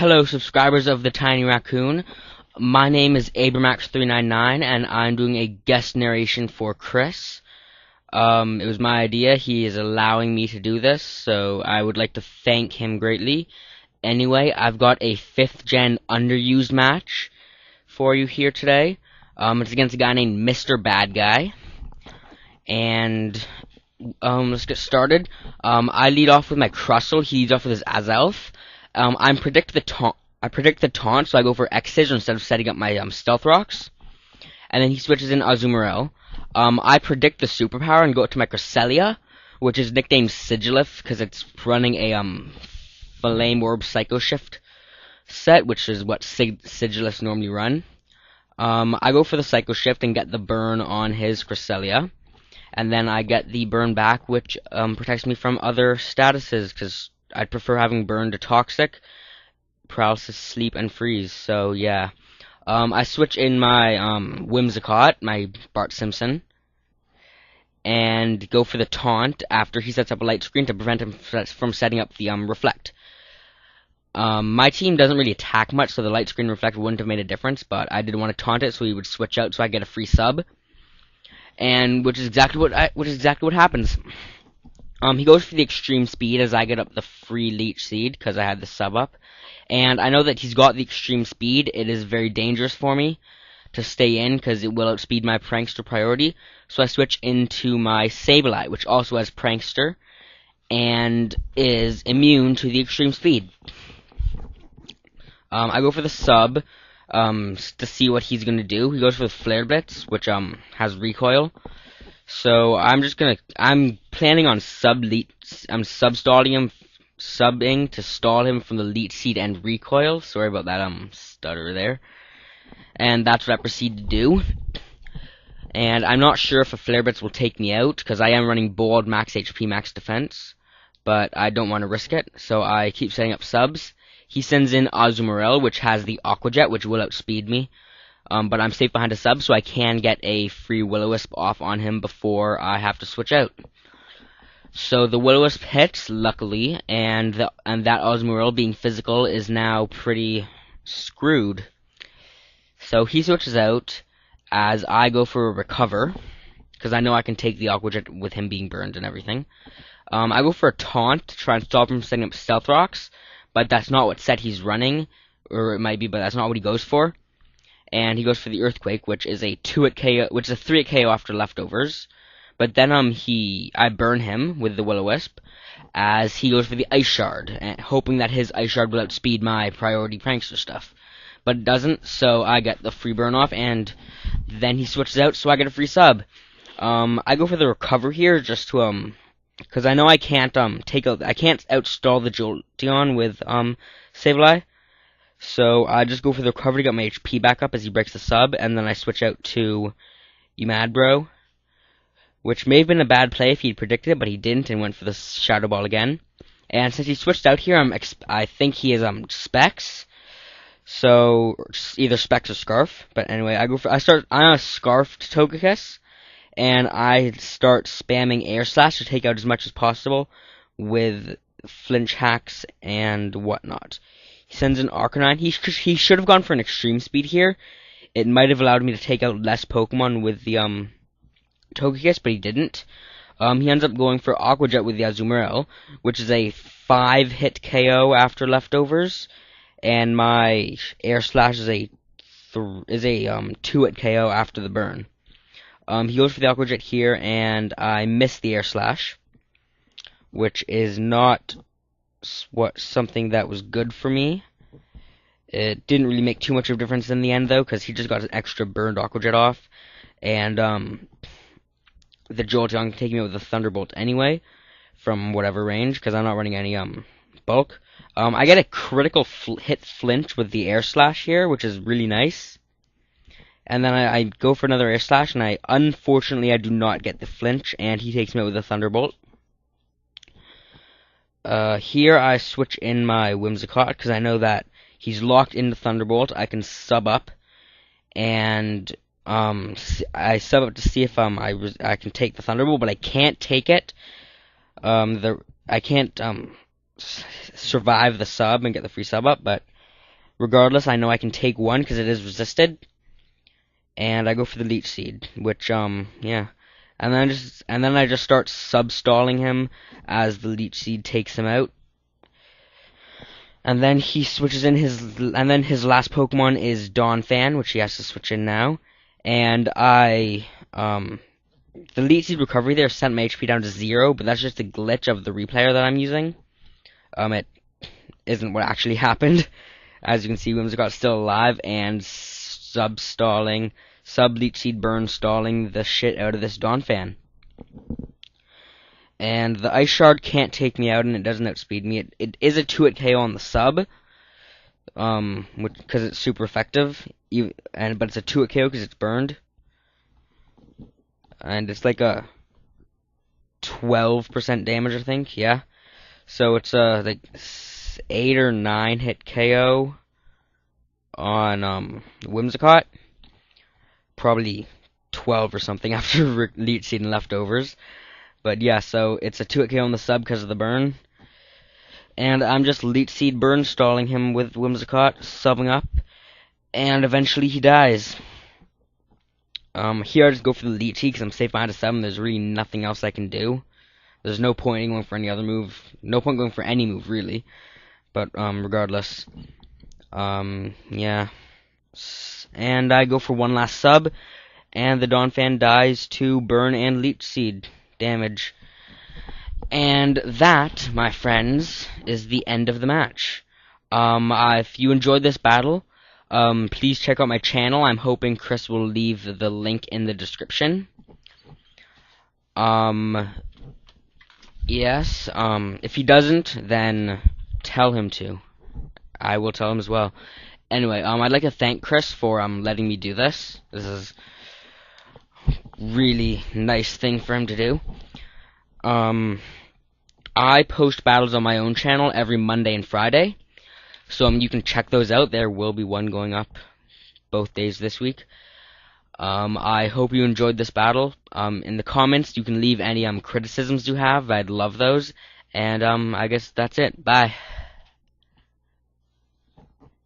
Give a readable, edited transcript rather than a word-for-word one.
Hello, subscribers of the Tiny Raccoon. My name is ABRAMAX399, and I'm doing a guest narration for Chris. It was my idea. He is allowing me to do this, so I would like to thank him greatly. Anyway, I've got a 5th gen underused match for you here today. It's against a guy named Mr. Bad Guy. And let's get started. I lead off with my Crustle. He leads off with his Azelf. I predict the taunt, so I go for X-Scissor instead of setting up my Stealth Rocks. And then he switches in Azumarill. I predict the superpower and go to my Cresselia, which is nicknamed Sigilif because it's running a Flame Orb Psycho Shift set, which is what Sigilifs normally run. I go for the Psycho Shift and get the burn on his Cresselia. And then I get the burn back, which protects me from other statuses, because I'd prefer having burn to Toxic, Paralysis, Sleep, and Freeze. So, yeah. I switch in my Whimsicott, my Bart Simpson, and go for the taunt after he sets up a light screen to prevent him from setting up the Reflect. My team doesn't really attack much, so the light screen Reflect wouldn't have made a difference, but I didn't want to taunt it, so he would switch out so I get a free sub. And which is exactly what happens. He goes for the extreme speed as I get up the free Leech Seed because I had the sub up. And I know that he's got the extreme speed. It is very dangerous for me to stay in because it will outspeed my Prankster priority. So I switch into my Sableye, which also has Prankster and is immune to the extreme speed. I go for the sub to see what he's going to do. He goes for the Flare Blitz, which has recoil. So I'm planning on subbing to stall him from the Leech Seed and recoil. Sorry about that stutter there. And that's what I proceed to do. And I'm not sure if a Flare Blitz will take me out, because I am running Bold, max HP, max defense. But I don't want to risk it, so I keep setting up subs. He sends in Azumarill, which has the Aqua Jet, which will outspeed me. But I'm safe behind a sub, so I can get a free Will-O-Wisp off on him before I have to switch out. So the Will-O-Wisp hits, luckily, and that Azumarill, being physical, is now pretty screwed. So he switches out as I go for a Recover, because I know I can take the Aqua Jet with him being burned and everything. I go for a Taunt to try and stop him from setting up Stealth Rocks, but that's not what set he's running, or it might be, but that's not what he goes for. And he goes for the Earthquake, which is a 2-hit KO, which is a 3-hit KO after leftovers. But then I burn him with the Will-O-Wisp as he goes for the Ice Shard, hoping that his Ice Shard will outspeed my priority Prankster stuff. But it doesn't, so I get the free burn off, and then he switches out, so I get a free sub. I go for the Recover here just to because I know I can't outstall the Jolteon with Sableye. So I just go for the Recover to get my HP back up as he breaks the sub, and then I switch out to You Mad Bro, which may have been a bad play if he'd predicted it, but he didn't and went for the Shadow Ball again. And since he switched out here, I think he is Specs, so either Specs or Scarf. But anyway, I'm a Scarfed Togekiss, and I start spamming Air Slash to take out as much as possible with flinch hacks and whatnot. He sends in Arcanine. He should have gone for an extreme speed here. It might have allowed me to take out less Pokemon with the Togekiss, but he didn't. He ends up going for Aqua Jet with the Azumarill, which is a 5-hit KO after leftovers, and my Air Slash is a 2-hit KO after the burn. He goes for the Aqua Jet here, and I miss the Air Slash, which is not something that was good for me. It didn't really make too much of a difference in the end, though, because he just got an extra burned Aqua Jet off, and the Jolteon can take me with a Thunderbolt anyway, from whatever range, because I'm not running any bulk. I get a critical hit flinch with the Air Slash here, which is really nice. And then I go for another Air Slash, and unfortunately I do not get the flinch, and he takes me out with a Thunderbolt. Here I switch in my Whimsicott, because I know that he's locked into Thunderbolt. I can sub up, and I sub up to see if I can take the Thunderbolt, but I can't take it. I can't survive the sub and get the free sub up, but regardless, I know I can take one because it is resisted. And I go for the Leech Seed, which, yeah. And then I just start sub-stalling him as the Leech Seed takes him out. And then he switches in and then his last Pokemon is Donphan, which he has to switch in now. And the Leech Seed recovery there sent my HP down to 0, but that's just a glitch of the replayer that I'm using. It isn't what actually happened. As you can see, Whimsicott's still alive and sub-Leech Seed burn stalling the shit out of this Donphan. And the Ice Shard can't take me out, and it doesn't outspeed me. It is a 2-hit KO on the sub, because it's super effective. But it's a 2-hit KO because it's burned, and it's like a 12% damage, I think. Yeah, so it's like 8 or 9 hit KO on Whimsicott. Probably 12 or something after Leech Seed and leftovers. But yeah, so it's a 2-hit KO on the sub because of the burn. And I'm just Leech Seed burn stalling him with Whimsicott, subbing up. And eventually he dies. Here I just go for the Leech Seed because I'm safe behind a 7. There's really nothing else I can do. There's no point in going for any other move. No point going for any move, really. But, regardless. Yeah. And I go for one last sub. And the Donphan dies to burn and Leech Seed damage. And that, my friends, is the end of the match. If you enjoyed this battle, please check out my channel. I'm hoping Chris will leave the link in the description. Yes, if he doesn't, then tell him to. I will tell him as well. Anyway, I'd like to thank Chris for letting me do this. This is really nice thing for him to do. I post battles on my own channel every Monday and Friday, so you can check those out. There will be one going up both days this week. I hope you enjoyed this battle. In the comments, you can leave any criticisms you have. I'd love those. And I guess that's it. Bye.